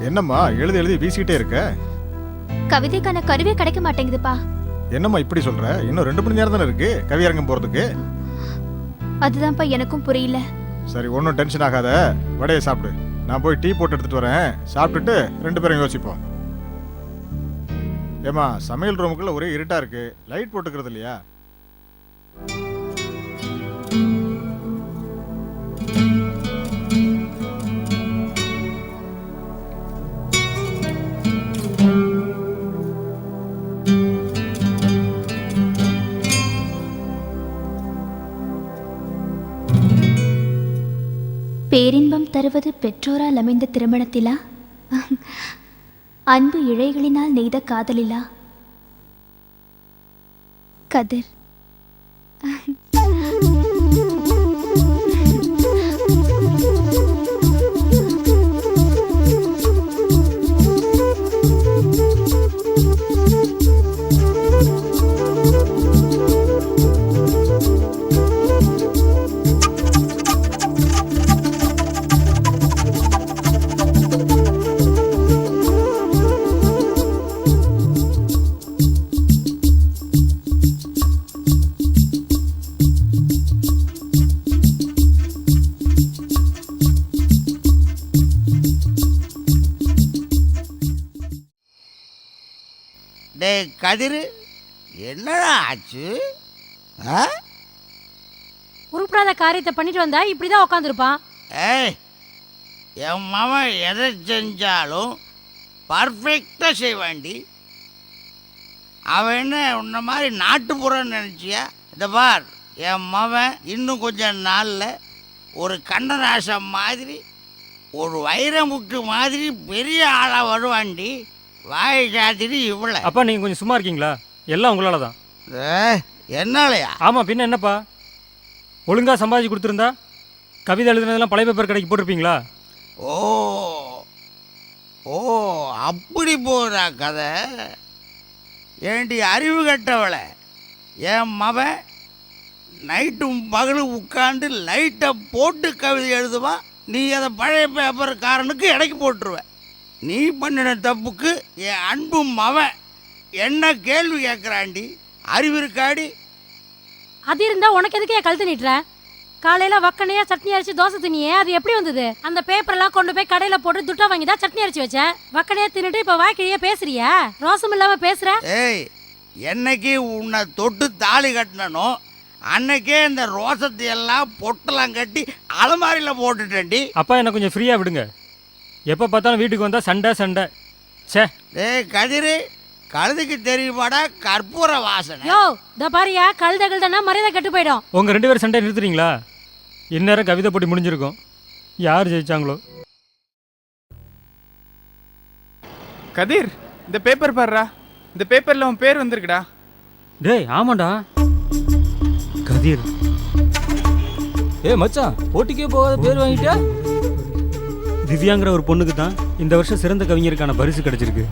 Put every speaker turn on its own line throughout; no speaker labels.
என்னம்மா எழுதி எழுதி வீசிக்கிட்டே இருக்க?
கவிதைக்கான கருவே கிடைக்க மாட்டேங்குதுப்பா.
என்னம்மா இப்படி சொல்ற? இன்னும் 2 மணி நேரம் தானே இருக்கு கவியரங்கம் போறதுக்கு.
அதுதான்ப்பா எனக்கும் புரியல.
சரி ஒன்றும் டென்ஷன் ஆகாத, வடையை சாப்பிடு. நான் போய் டீ போட்டு எடுத்துட்டு வரேன். சாப்பிட்டுட்டு 2 பேரும் யோசிப்போம். ஏமா சமையல் ரூமுக்குள்ள ஒரே இருட்டா இருக்கு, லைட் போட்டுக்கிறது இல்லையா?
பேரின்பம் தருவது பெற்றோரால் அமைந்த திருமணத்திலா, அன்பு இழைகளினால் நெய்த காதலிலா? கதிர்.
டே கதிர், என்னடா ஆச்சு?
உருப்படாத காரியத்தை பண்ணிட்டு வந்தா இப்படிதான் உட்காந்துருப்பான்.
ஏய், என் மவன் எதை செஞ்சாலும் பர்ஃபெக்டாக செய்வாண்டி. அவன் என்ன உன்ன மாதிரி நாட்டுப்புறன்னு நினச்சியா? இந்த பார், என் மவன் இன்னும் கொஞ்சம் நாளில் ஒரு கண்ணராசம் மாதிரி, ஒரு வைரமுக்கு மாதிரி பெரிய ஆளாக வருவாண்டி. வாய் சாத்திட்டு இவ்வளோ.
அப்பா நீங்கள் கொஞ்சம் சும்மா இருக்கீங்களா? எல்லாம் உங்களால தான்.
என்னாலயா?
ஆமாம், பின்ன என்னப்பா? ஒழுங்காக சம்பாதிச்சு கொடுத்துருந்தா கவிதை எழுதுனதெல்லாம் பழைய பேப்பர் கடைக்கு போட்டிருப்பீங்களா?
ஓ ஓ, அப்படி போகிறா கதை. ஏண்டி அறிவு கட்டவளை, என் மவன் நைட்டும் பகலும் உட்காந்து லைட்டை போட்டு கவிதை எழுதுவான். நீ அதை பழைய பேப்பர்காரனுக்கு இடைக்கு போட்டுருவ. நீ பண்ணின தப்புக்கு என் அன்பு மவன் என்ன கேள்வி கேட்குறாண்டி? அறிவு இருக்காடி?
அது இருந்தா உனக்கு எதுக்கு என் கழுத்து நீட்டுற? காலையில வக்கனையா சட்னி அரைச்சி தோசை தினியே, அது எப்படி வந்தது? அந்த பேப்பர் எல்லாம் கொண்டு போய் கடையில போட்டு துட்டா வாங்கி தான் சட்னி அரைச்சி வச்சேன். வக்கனையா தின்னுட்டு இப்ப வாய்க்கிழிய பேசுறியா? ரோசம் இல்லாம பேசுற?
ஏய், என்னைக்கு உன்னை தொட்டு தாலி கட்டினனோ அன்னைக்கே இந்த ரோசத்தை எல்லாம் பொட்டெல்லாம் கட்டி அலமாரியில் போட்டுட்டேன்டி.
அப்பா என்ன கொஞ்சம் ஃப்ரீயாக விடுங்க. எப்போ பார்த்தாலும் வீட்டுக்கு வந்தால் சண்டை சண்டை. சே.
ஏய் கதிரு, கழுதுக்கு தெரியுமாடா கற்பூர வாசனை?
யோ இந்த பாரியா, கழுத கழுதனா மரியாதை கெட்டு போயிடும்.
உங்கள் 2 பேரும் சண்டை நிறுத்துறீங்களா? இந்நேரம் கவிதை போட்டி முடிஞ்சிருக்கும். யார் ஜெயிச்சாங்களோ?
கதிர், இந்த பேப்பர் பாருடா. இந்த பேப்பர்ல உன் பேர் வந்திருக்குடா.
டேய் ஆமாண்டா, கதிர்.
மச்சான், போட்டிக்கே போகாத பேர் வாங்கிட்டா?
திவ்யாங்கிற ஒரு பொண்ணுக்கு தான் இந்த வருஷம் சிறந்த கவிஞருக்கான பரிசு கிடைச்சிருக்கு.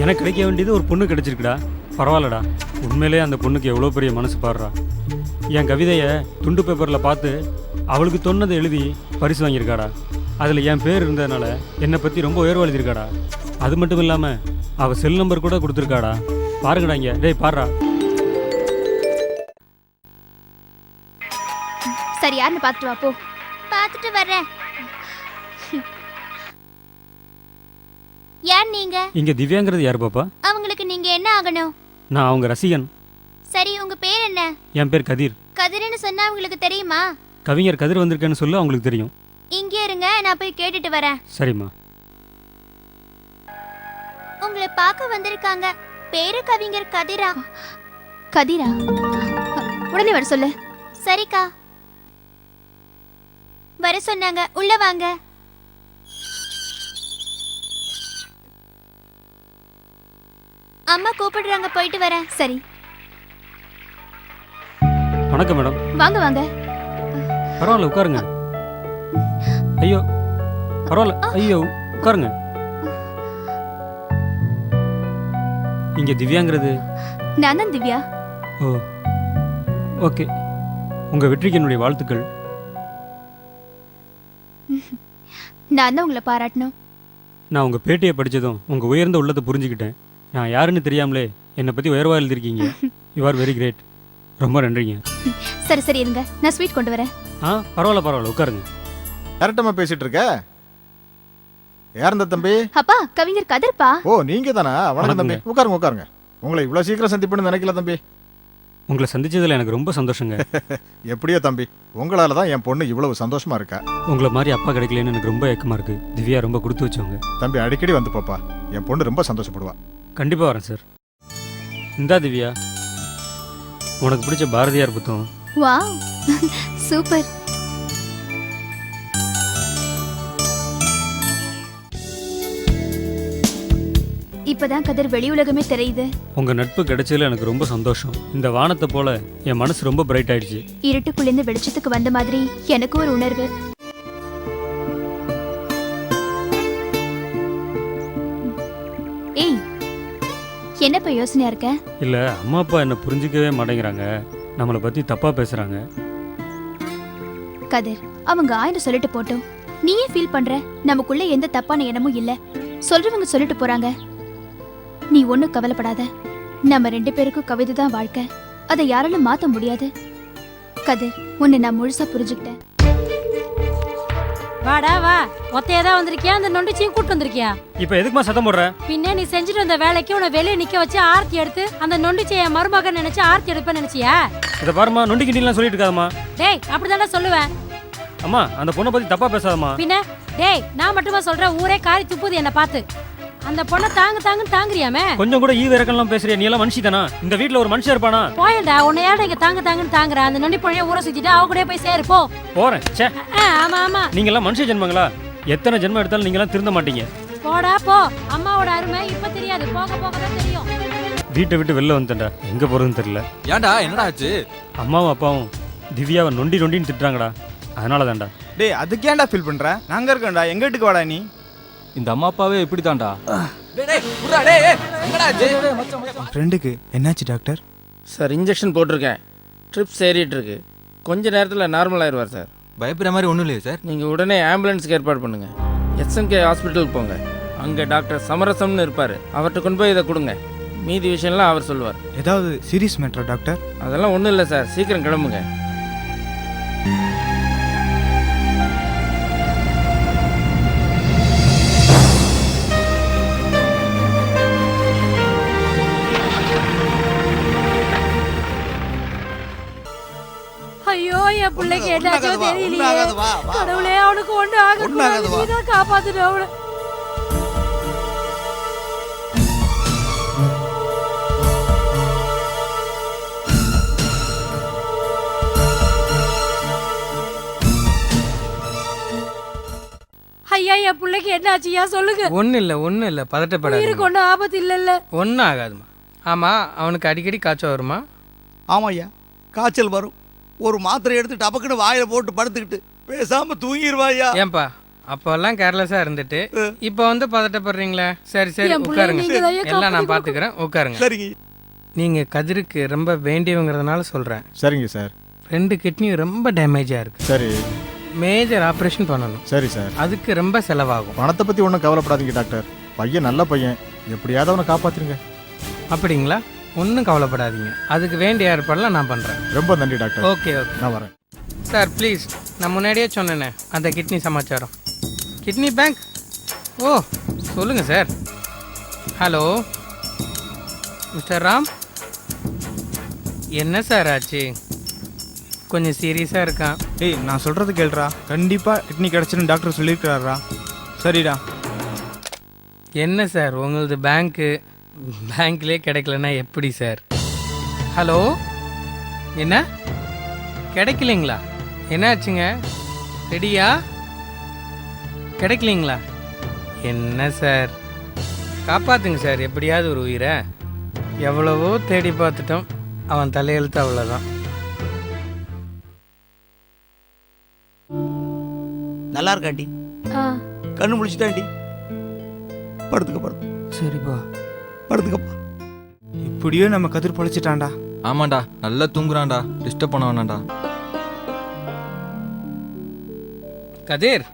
எனக்கு கிடைக்க வேண்டியது ஒரு பொண்ணு கிடைச்சிருக்குடா. பரவாயில்லடா, உண்மையிலே அந்த பொண்ணுக்கு எவ்வளோ பெரிய மனசு பாடுறா. என் கவிதையை துண்டு பேப்பரில் பார்த்து அவளுக்கு தொன்னதை எழுதி பரிசு வாங்கியிருக்காடா. அதில் என் பேர் இருந்ததுனால என்னை பற்றி ரொம்ப உயர்வு எழுதியிருக்காடா. அது மட்டும் இல்லாமல் அவள் செல் நம்பர் கூட கொடுத்துருக்காடா. பாருங்கடா இங்கே. டேய் பாடுறா.
சரி, யாருன்னு பார்த்துட்டு வா. போ. பார்த்துட்டு வர்றேன். யார் நீங்க?
இங்கே திவ்யாங்கிறது யார் பாப்பா?
அவங்களுக்கு நீங்க என்ன ஆகணும்?
நான் அவங்க ரசிகன்.
சரி, உங்க பேர் என்ன?
என் பேர் கதிர்.
கதிர்னு சொன்னா உங்களுக்கு தெரியுமா?
கவிஞர் கதிர் வந்திருக்கேன்னு சொல்ல அவங்களுக்கு தெரியும்.
இங்கே இருங்க, நான் போய் கேட்டுட்டு வரேன்.
சரிம்மா.
உங்களை பார்க்க வந்திருக்காங்க. பேரு கவிஞர் கதிரா. கதிரா? உடனே வர சொல்லு. சரிக்கா. வர சொன்னாங்க, உள்ள வாங்க. அம்மா கூப்பிடுறாங்க, போயிட்டு வரேன். சரி.
வணக்கம் மேடம்.
வாங்க வாங்க.
பரவாயில்ல, உட்காருங்க. ஐயோ பரவாயில்ல, ஐயோ உட்காருங்க. இங்க திவ்யாங்கிறது?
நான் தான் திவ்யா.
ஓ ஓகே. உங்க வெற்றிக்கு என்னுடைய வாழ்த்துக்கள்.
நான் தான் உங்களை பாராட்டணும்.
நான் உங்கள் பேட்டியை படித்ததும் உங்கள் உயர்ந்த உள்ளத்தை புரிஞ்சுக்கிட்டேன். நான் யாருன்னு தெரியாமலே என்னை பற்றி உயர்வாக எழுதிருக்கீங்க. You are very great. ரொம்ப நன்றிங்க.
சரி சரி இருங்க, நான் ஸ்வீட் கொண்டு வரேன்.
பரவாயில்ல உட்காருங்க.
கரெக்டமா பேசிட்டு இருக்க. யார் இந்த தம்பி?
அப்பா, கவிஞர் கதிர்ப்பா.
ஓ, நீங்க தானா? வணக்கம் தம்பி.
வணக்கங்க.
உட்காருங்க. உங்களை இவ்வளவு சீக்கிரம் சந்திப்புன்னு நினைக்கல தம்பி.
உங்களை சந்திச்சதில் எனக்கு ரொம்ப சந்தோஷங்க.
எப்படியோ தம்பி, உங்களால தான் என் பொண்ணு இவ்வளவு சந்தோஷமா இருக்கா.
உங்களை மாதிரி அப்பா கிடைக்கலன்னு எனக்கு ரொம்ப ஏக்கமாக இருக்குது. திவ்யா ரொம்ப கொடுத்து வச்சவங்க.
தம்பி அடிக்கடி வந்து பாப்பா, என் பொண்ணு ரொம்ப சந்தோஷப்படுவா.
கண்டிப்பாக வரேன் சார். இந்தா திவ்யா, உனக்கு பிடிச்ச பாரதியார் புத்தகம்.
Wow, super. இப்பதான் கதிர் வெளி உலகமே தெரியுது.
உங்கள் நட்பு கிடைச்சதுல எனக்கு ரொம்ப சந்தோஷம். இந்த வானத்தை போல என் மனசு ரொம்ப பிரைட் ஆயிடுச்சு.
இருட்டுக்குள்ளேருந்து வெளிச்சத்துக்கு வந்த மாதிரி எனக்கு ஒரு உணர்வு. ஏய், என்னப்பா யோசனையா இருக்க?
இல்லை, அம்மா அப்பா என்னை புரிஞ்சிக்கவே மாட்டேங்கிறாங்க. நம்மளை பற்றி தப்பாக பேசுகிறாங்க.
கதிர், அவங்க ஆயிரம் சொல்லிட்டு போட்டோம். நீயே ஃபீல் பண்ற நமக்குள்ள எந்த தப்பான எண்ணமும் இல்ல. சொல்றவங்க சொல்லிட்டு போறாங்க. நீ ஒண்ணும் கவலைப்படாத. நம்ம 2 பேருக்கும் கவிதை தான் வாழ்க்கை. அதை யாராலும் மாத்த முடியாது. கதிர், உன்னை நான் முழுசா புரிஞ்சுக்கிட்டேன்.
வாடா வா, ஒத்தையதான் வந்திருக்கியா? அந்த நொண்டிச்சியும் கூட்டு வந்திருக்கியா?
இப்போ எதுக்குமா சத்தம் போடுற?
பின்ன நீ செஞ்சுட்டு வந்த வேலைக்கு உன்னை வெளியே நிக்க வச்சு ஆர்த்தி எடுத்து அந்த நொண்டிச்சிய மருமகன் நினைச்சு ஆர்த்தி எடுப்பேன்னு நினைச்சியா?
இதை பாருமா, நொண்டி கிண்டிலாம் சொல்லிட்டு இருக்காதம்மா.
டேய், அப்படிதானே சொல்லுவேன்.
அம்மா, அந்த பொண்ணை பற்றி தப்பாக பேசாதம்மா.
பின்ன டேய், நான் மட்டுமா சொல்றேன், ஊரே காரி துப்புது என்ன பார்த்து. அந்த பொண்ணை தாங்குன்னு தாங்குறியாமே.
கொஞ்சம் கூட ஈவ இறக்கலாம் பேசுறியா? நீ எல்லாம் மனுஷி தானா? இந்த வீட்டில் ஒரு மனுஷன் இருப்பானா?
போயண்டா, உன்னை யாரும் இங்க தாங்குன்னு தாங்குற. அந்த நொண்டி பொண்ணைய ஊரை சுத்திட்டு அவ கூட போய் சேரு போ.
போறேன். சே,
ஆமா ஆமா,
நீங்க எல்லாம் மனுஷ ஜென்மங்களா? எத்தனை ஜென்மம் எடுத்தாலும் நீங்க எல்லாம் திருந்த மாட்டீங்க.
போடா போ. அம்மாவோட அருமை இப்ப தெரியாது, போக போக தான் தெரியும்.
வீட்டை விட்டு வெளில வந்துட்டேன்டா, எங்க போறதுன்னு தெரியல.
ஏன்டா என்னடா ஆச்சு?
அம்மாவும் அப்பாவும் திவ்யாவை நொண்டின்னு திட்டுறாங்கடா. அதனால தான்டா.
டேய், அதுக்கு ஏன்டா ஃபீல் பண்ற? நாங்க இருக்கோம்டா, எங்க வீட்டுக்கு வாடா நீ.
இந்த அம்மா அப்பாவே இப்படி தான்டா.
ஃப்ரெண்டுக்கு என்னாச்சு டாக்டர்?
சார், இன்ஜெக்ஷன் போட்டிருக்கேன். ட்ரிப்ஸ் ஏறிட்டு இருக்கு. கொஞ்ச நேரத்தில் நார்மல் ஆயிடுவார் சார்.
பயப்படுற மாதிரி ஒன்றும் இல்லையா சார்?
நீங்கள் உடனே ஆம்புலன்ஸுக்கு ஏற்பாடு பண்ணுங்க. எஸ்என்கே ஹாஸ்பிட்டலுக்கு போங்க. அங்கே டாக்டர் சமரசம்னு இருப்பார். அவர்கிட்ட கொண்டு போய் இதை கொடுங்க. மீதி விஷயம்லாம் அவர் சொல்லுவார்.
ஏதாவது சீரியஸ் மேட்டரா டாக்டர்?
அதெல்லாம் ஒன்றும் இல்லை சார், சீக்கிரம் கிளம்புங்க.
ஐயோ, என் பிள்ளைக்கு என்னாச்சோ தெரியலையே.
ஒண்ணாகாது, வா, வா.
கடவுளே, அவனுக்கு ஒண்ணு ஆக
ஒண்ணாகாது, வா.
நீதான் காப்பாத்துட்டு அவனை. ஐயா, என் பிள்ளைக்கு என்னாச்சியா சொல்லுங்க.
ஒன்றும் இல்லை பதட்டப்படாது.
உயிருக்கு ஒன்றும் ஆபத்து இல்லைல்ல?
ஒன்றும் ஆகாதுமா. ஆமாம், அவனுக்கு அடிக்கடி காய்ச்சல் வருமா?
ஆமாய்யா, காய்ச்சல் வரும். ஒரு மாத்திரை எடுத்து டபக்குன்னு வாயில போட்டு படுத்துக்கிட்டு பேசாம தூங்கிடுவாயா.
ஏன்பா, அப்போல்லாம் கேர்லெஸ்ஸாக இருந்துட்டு இப்போ வந்து பதட்டப்படுறீங்களே? சரி சரி,
என் பிள்ளைய
உட்காருங்க.
நீங்க தான்
எல்லாம் நான்
காப்பாத்தி
பார்த்துக்கிறேன், உட்காருங்க.
சரிங்க.
நீங்கள் கதிருக்கு ரொம்ப வேண்டியவங்கிறதுனால சொல்கிறேன்.
சரிங்க சார்.
2 கிட்னியும் ரொம்ப டேமேஜாக இருக்குது.
சரி
மேஜர் ஆப்ரேஷன் பண்ணணும்.
சரி சார்.
அதுக்கு ரொம்ப செலவாகும்.
பணத்தை பத்தி ஒன்றும் கவலைப்படாதீங்க டாக்டர். பையன் நல்ல பையன், எப்படியாவது அவனை காப்பாத்துருங்க.
அப்படிங்களா? ஒன்றும் கவலைப்படாதீங்க, அதுக்கு வேண்டிய ஏற்பாடெல்லாம் நான் பண்ணுறேன்.
ரொம்ப நன்றி டாக்டர்.
ஓகே ஓகே,
நான் வரேன்.
சார் ப்ளீஸ், நான் முன்னாடியே சொன்னேனே அந்த கிட்னி சமாச்சாரம். Kidney bank? ஓ, சொல்லுங்கள் சார். ஹலோ மிஸ்டர் ராம், என்ன சார் ஆச்சு? கொஞ்சம் சீரியஸாக இருக்கான்.
ஏய், நான் சொல்கிறது கேள்றா. கண்டிப்பாக கிட்னி கிடச்சின்னு டாக்டர் சொல்லியிருக்கிறாரா? சரிடா.
என்ன சார் உங்களது பேங்க்லேயே கிடைக்கலன்னா எப்படி சார்? ஹலோ, என்ன கிடைக்கலைங்களா? என்னாச்சுங்க? ரெடியா? கிடைக்கலைங்களா? என்ன சார், காப்பாற்றுங்க சார் எப்படியாவது ஒரு உயிரை. எவ்வளவோ தேடி பார்த்துட்டோம், அவன் தலையெழுத்து அவ்வளோதான்.
நல்லா இருக்காண்டி, கண்ணு முழிச்சுட்டாண்டி. படுத்துக்க.
சரிப்பா,
படுத்துக்கப்பா.
இப்படியோ நம்ம கதிர் பழிச்சிட்டான்டா.
ஆமாண்டா, நல்லா தூங்குறான்டா, டிஸ்டர்ப் பண்ண வேணாண்டா.
கதிர்,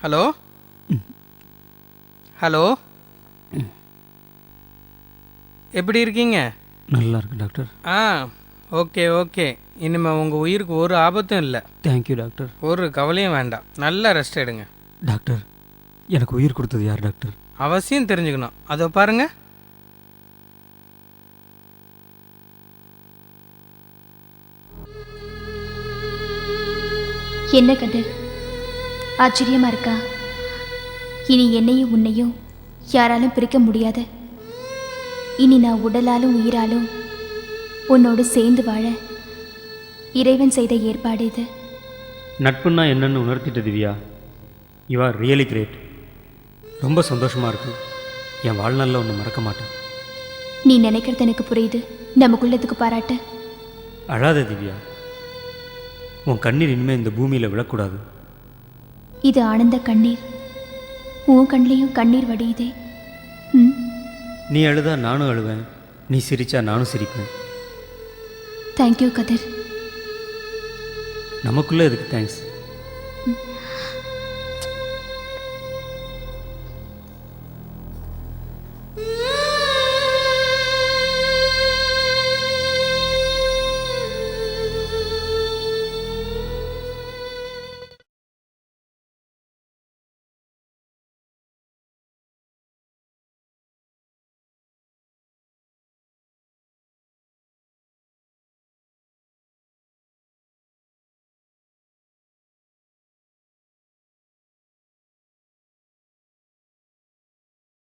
ஹலோ. ஹலோ, எப்படி இருக்கீங்க?
நல்லா இருக்கு டாக்டர்.
ஆ, ஓகே ஓகே. இனிமேல் உங்கள் உயிருக்கு ஒரு ஆபத்தும் இல்லை.
Thank you doctor.
ஒரு கவலையும் வேண்டாம். நல்லா ரெஸ்ட் எடுங்க.
டாக்டர், எனக்கு உயிர் கொடுத்தது யார் டாக்டர்?
அவசியம் தெரிஞ்சுக்கணும். அதோ பாருங்க.
என்ன கதிர், ஆச்சரியமா இருக்கா? இனி என்னையும் உன்னையும் யாராலும் பிரிக்க முடியாது. இனி நான் உடலாலும் உயிராலும் உன்னோடு சேர்ந்து வாழ இறைவன் செய்த ஏற்பாடு இது.
நட்புன்னா என்னன்னு உணர்த்திட்ட Divya. You are really great. ரொம்ப சந்தோஷமாக இருக்கு. என் வாழ்நாளில் ஒன்று மறக்க மாட்டேன்.
நீ நினைக்கிறது எனக்கு புரியுது. நமக்குள்ளதுக்கு பாராட்ட.
அழாத திவ்யா. உன் கண்ணீர் இனிமேல் இந்த பூமியில் விழக்கூடாது.
இது ஆனந்த கண்ணீர். உன் கண்லேயும் கண்ணீர் வடியுதே.
நீ அழுதா நானும் அழுவேன், நீ சிரிச்சா நானும் சிரிப்பேன்.
தேங்க்யூ கதிர்.
நமக்குள்ளே எதுக்கு தேங்க்ஸ்?